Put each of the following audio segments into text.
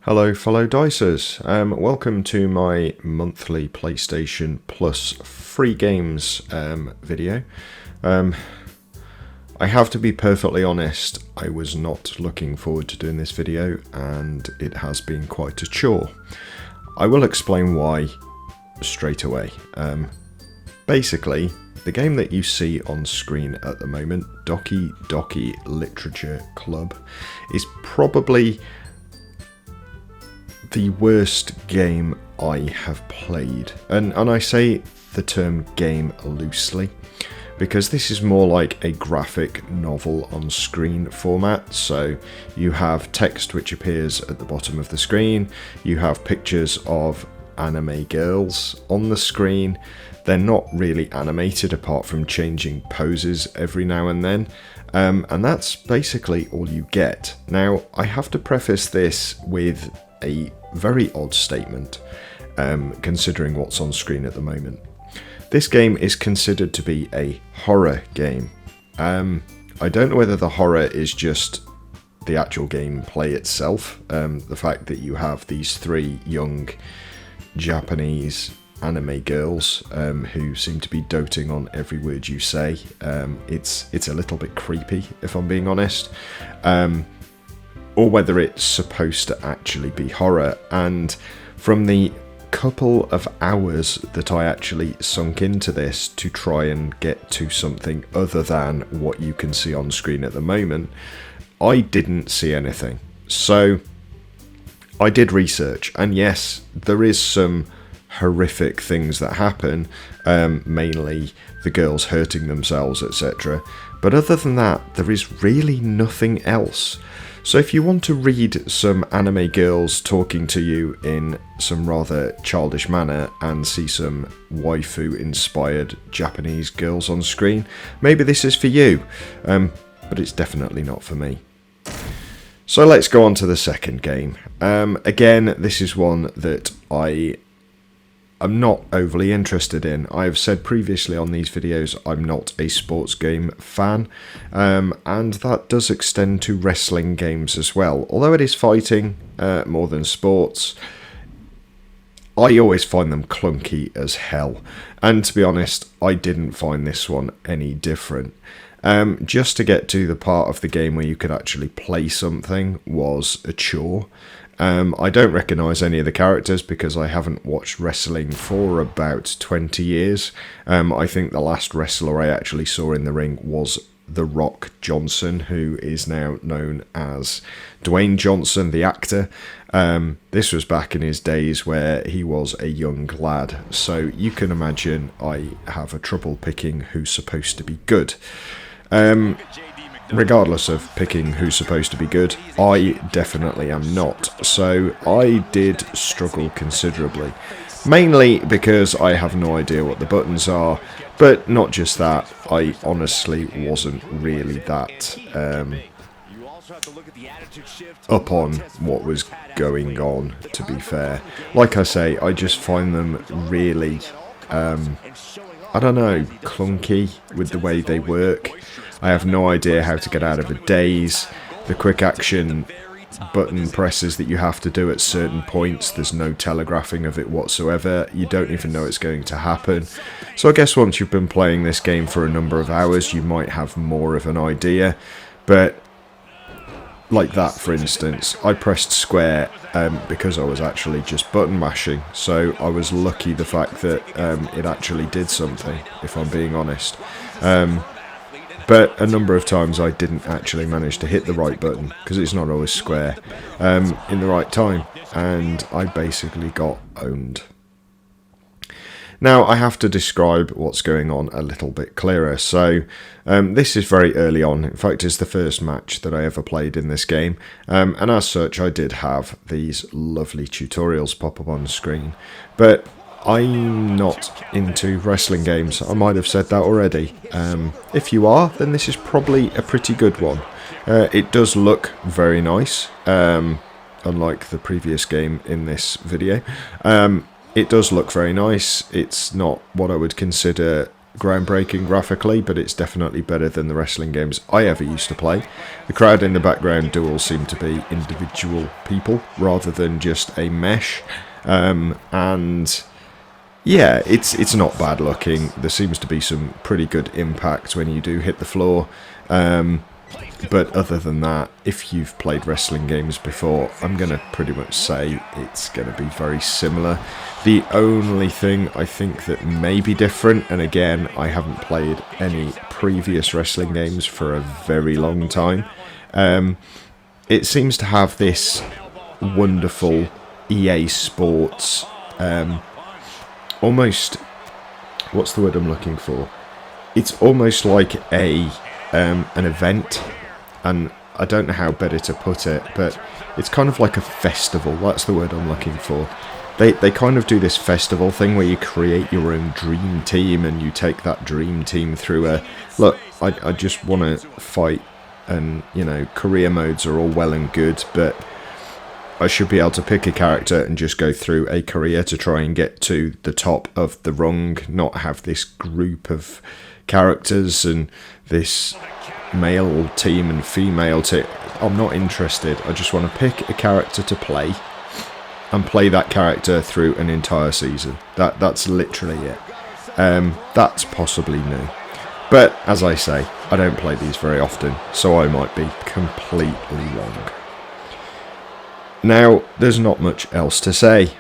Hello fellow Dicers, welcome to my monthly PlayStation Plus free games video. I have to be perfectly honest, I was not looking forward to doing this video and it has been quite a chore. I will explain why straight away. Basically, the game that you see on screen at the moment, Doki Doki Literature Club, is probably the worst game I have played, and I say the term game loosely because this is more like a graphic novel on screen format. So you have text which appears at the bottom of the screen, you have pictures of anime girls on the screen. They're not really animated apart from changing poses every now and then, and that's basically all you get. Now I have to preface this with a very odd statement, considering what's on screen at the moment. This game is considered to be a horror game. I don't know whether the horror is just the actual gameplay itself, the fact that you have these three young Japanese anime girls who seem to be doting on every word you say. It's a little bit creepy, if I'm being honest. Or whether it's supposed to actually be horror. And from the couple of hours that I actually sunk into this to try and get to something other than what you can see on screen at the moment, I didn't see anything. So I did research, and yes, there is some horrific things that happen, mainly the girls hurting themselves, etc. But other than that, there is really nothing else. So if you want to read some anime girls talking to you in some rather childish manner and see some waifu-inspired Japanese girls on screen, maybe this is for you, but it's definitely not for me. So let's go on to the second game. Again, this is one that I'm not overly interested in. I've said previously on these videos I'm not a sports game fan, and that does extend to wrestling games as well. Although it is fighting more than sports, I always find them clunky as hell. And to be honest, I didn't find this one any different. Just to get to the part of the game where you could actually play something was a chore. I don't recognise any of the characters because I haven't watched wrestling for about 20 years. I think the last wrestler I actually saw in the ring was The Rock Johnson, who is now known as Dwayne Johnson, the actor. This was back in his days where he was a young lad, so you can imagine I have a trouble picking who's supposed to be good. Regardless of picking who's supposed to be good, I definitely am not. So I did struggle considerably. Mainly because I have no idea what the buttons are, but not just that, I honestly wasn't really that up on what was going on, to be fair. Like I say, I just find them really, I don't know, clunky with the way they work. I have no idea how to get out of a daze. The quick action button presses that you have to do at certain points, there's no telegraphing of it whatsoever. You don't even know it's going to happen. So I guess once you've been playing this game for a number of hours, you might have more of an idea. But like that, for instance, I pressed square because I was actually just button mashing. So I was lucky the fact that it actually did something, if I'm being honest. But a number of times I didn't actually manage to hit the right button, because it's not always square, in the right time, and I basically got owned. Now I have to describe what's going on a little bit clearer. So this is very early on. In fact, it's the first match that I ever played in this game, and as such I did have these lovely tutorials pop up on the screen. But I'm not into wrestling games. I might have said that already. If you are, then this is probably a pretty good one. It does look very nice, unlike the previous game in this video. It does look very nice. It's not what I would consider groundbreaking graphically, but it's definitely better than the wrestling games I ever used to play. The crowd in the background do all seem to be individual people rather than just a mesh. And yeah, it's not bad looking. There seems to be some pretty good impact when you do hit the floor. But other than that, if you've played wrestling games before, I'm going to pretty much say it's going to be very similar. The only thing I think that may be different, and again, I haven't played any previous wrestling games for a very long time, it seems to have this wonderful EA Sports, almost, what's the word I'm looking for? It's almost like an event, and I don't know how better to put it, but it's kind of like a festival. That's the word I'm looking for. They kind of do this festival thing where you create your own dream team, and you take that dream team through a, look, I just want to fight, and, you know, career modes are all well and good, but I should be able to pick a character and just go through a career to try and get to the top of the rung, not have this group of characters and this male team and female team. I'm not interested. I just want to pick a character to play and play that character through an entire season. That's literally it. That's possibly new. But as I say, I don't play these very often, so I might be completely wrong. Now, there's not much else to say.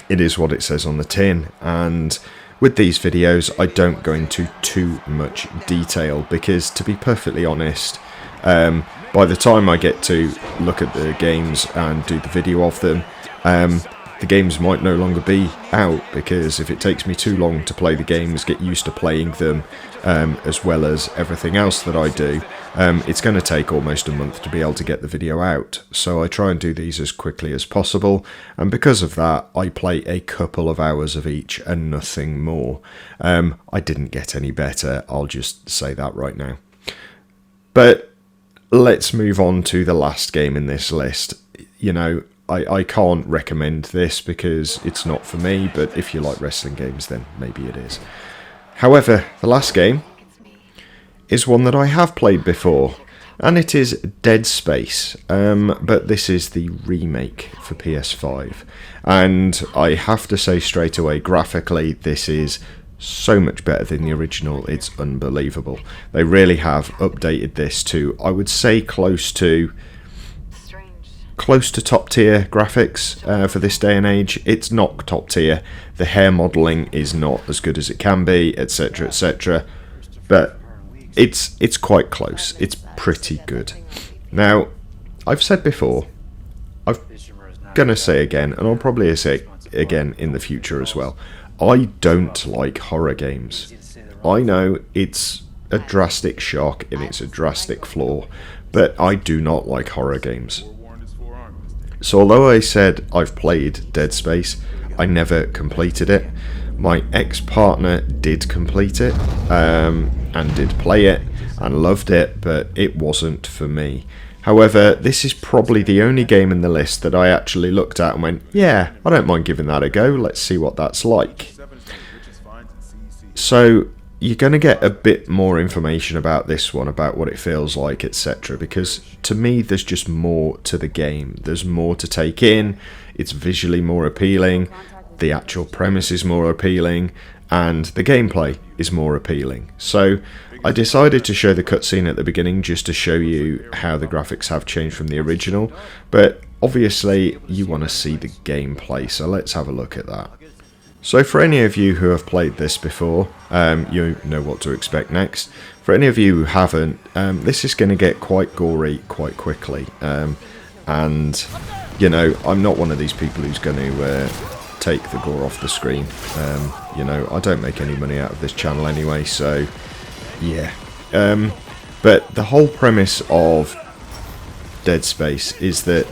It is what it says on the tin, and with these videos I don't go into too much detail because, to be perfectly honest, by the time I get to look at the games and do the video of them, the games might no longer be out, because if it takes me too long to play the games, get used to playing them, as well as everything else that I do, it's going to take almost a month to be able to get the video out. So I try and do these as quickly as possible, and because of that I play a couple of hours of each and nothing more. I didn't get any better, I'll just say that right now. But let's move on to the last game in this list. You know, I can't recommend this because it's not for me, but if you like wrestling games, then maybe it is. However, the last game is one that I have played before, and it is Dead Space, but this is the remake for PS5. And I have to say straight away, graphically, this is so much better than the original. It's unbelievable. They really have updated this to, I would say, close to top tier graphics for this day and age. It's not top tier. The hair modelling is not as good as it can be, etc, etc. But it's quite close. It's pretty good. Now, I've said before, I'm going to say again, and I'll probably say it again in the future as well, I don't like horror games. I know it's a drastic shock and it's a drastic flaw, but I do not like horror games. So although I said I've played Dead Space, I never completed it. My ex-partner did complete it, and did play it, and loved it, but it wasn't for me. However, this is probably the only game in the list that I actually looked at and went, yeah, I don't mind giving that a go, let's see what that's like. So, you're going to get a bit more information about this one, about what it feels like, etc. Because to me, there's just more to the game. There's more to take in. It's visually more appealing. The actual premise is more appealing. And the gameplay is more appealing. So I decided to show the cutscene at the beginning just to show you how the graphics have changed from the original. But obviously, you want to see the gameplay. So let's have a look at that. So for any of you who have played this before, you know what to expect next. For any of you who haven't, this is going to get quite gory quite quickly. And, you know, I'm not one of these people who's going to take the gore off the screen. You know, I don't make any money out of this channel anyway, so yeah. But the whole premise of Dead Space is that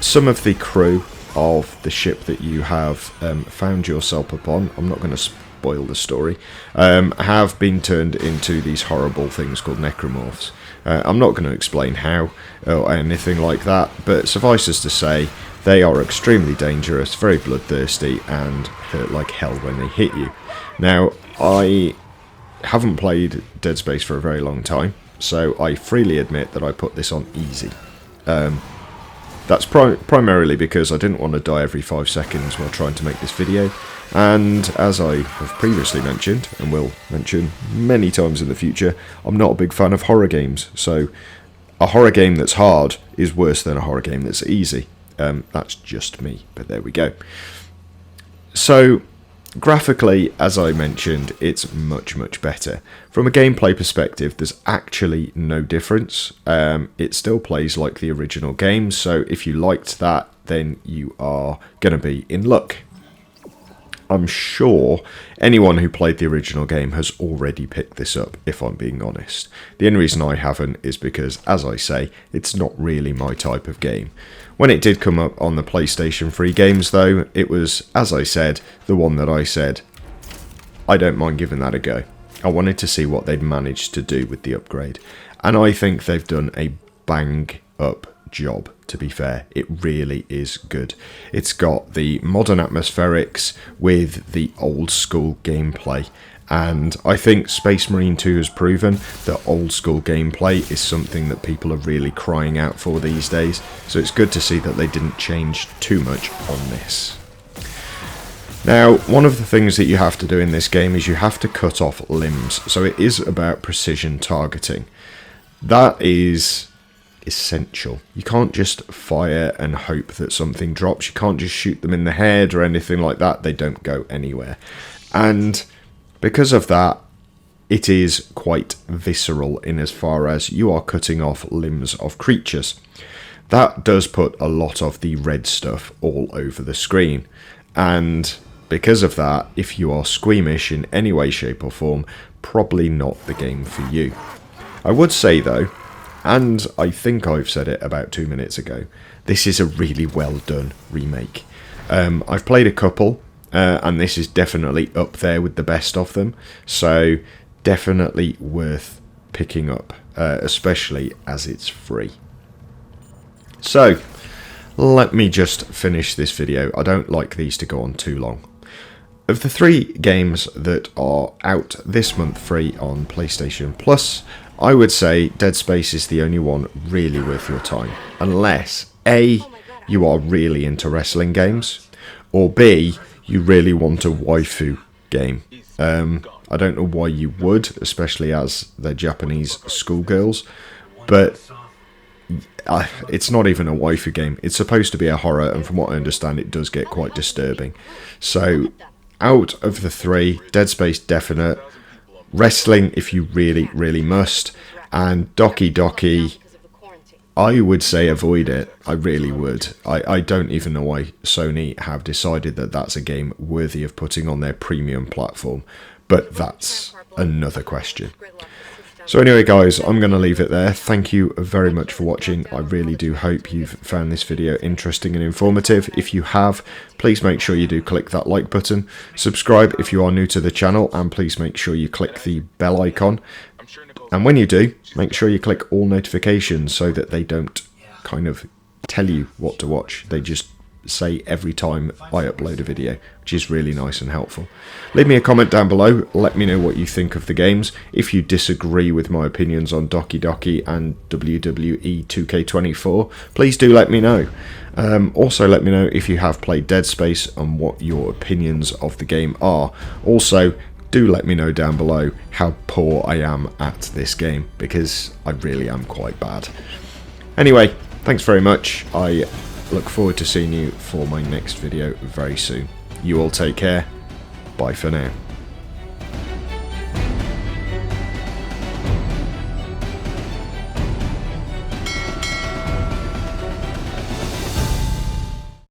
some of the crew of the ship that you have found yourself upon, I'm not going to spoil the story, have been turned into these horrible things called necromorphs. I'm not going to explain how or anything like that, but suffice us to say, they are extremely dangerous, very bloodthirsty, and hurt like hell when they hit you. Now, I haven't played Dead Space for a very long time, so I freely admit that I put this on easy. That's primarily because I didn't want to die every 5 seconds while trying to make this video, and as I have previously mentioned, and will mention many times in the future, I'm not a big fan of horror games, so a horror game that's hard is worse than a horror game that's easy. That's just me, but there we go. So, graphically, as I mentioned, it's much, much better. From a gameplay perspective, there's actually no difference. It still plays like the original game, so if you liked that, then you are going to be in luck. I'm sure anyone who played the original game has already picked this up, if I'm being honest. The only reason I haven't is because, as I say, it's not really my type of game. When it did come up on the PlayStation 3 games, though, it was, as I said, the one that I said, I don't mind giving that a go. I wanted to see what they'd managed to do with the upgrade, and I think they've done a bang-up job, to be fair. It really is good. It's got the modern atmospherics with the old school gameplay, and I think Space Marine 2 has proven that old school gameplay is something that people are really crying out for these days, so it's good to see that they didn't change too much on this. Now, one of the things that you have to do in this game is you have to cut off limbs, so it is about precision targeting. That is essential. You can't just fire and hope that something drops. You can't just shoot them in the head or anything like that. They don't go anywhere. And because of that, it is quite visceral in as far as you are cutting off limbs of creatures. That does put a lot of the red stuff all over the screen. And because of that, if you are squeamish in any way, shape or form, probably not the game for you. I would say though, and I think I've said it about 2 minutes ago, this is a really well done remake. I've played a couple, and this is definitely up there with the best of them, so definitely worth picking up, especially as it's free. So, let me just finish this video. I don't like these to go on too long. Of the 3 games that are out this month free on PlayStation Plus, I would say Dead Space is the only one really worth your time. Unless, A, you are really into wrestling games, or B, you really want a waifu game. I don't know why you would, especially as they're Japanese schoolgirls, but it's not even a waifu game. It's supposed to be a horror, and from what I understand, it does get quite disturbing. So, out of the 3, Dead Space definite, wrestling if you really, really must, and Doki Doki, I would say avoid it. I really would. I don't even know why Sony have decided that that's a game worthy of putting on their premium platform, but that's another question. So anyway guys, I'm going to leave it there. Thank you very much for watching. I really do hope you've found this video interesting and informative. If you have, please make sure you do click that like button. Subscribe if you are new to the channel, and please make sure you click the bell icon. And when you do, make sure you click all notifications so that they don't kind of tell you what to watch. They just say every time I upload a video, which is really nice and helpful. Leave me a comment down below, let me know what you think of the games. If you disagree with my opinions on Doki Doki and WWE 2K24, please do let me know. Also let me know if you have played Dead Space and what your opinions of the game are. Also, do let me know down below how poor I am at this game, because I really am quite bad. Anyway, thanks very much. I look forward to seeing you for my next video very soon. You all take care. Bye for now.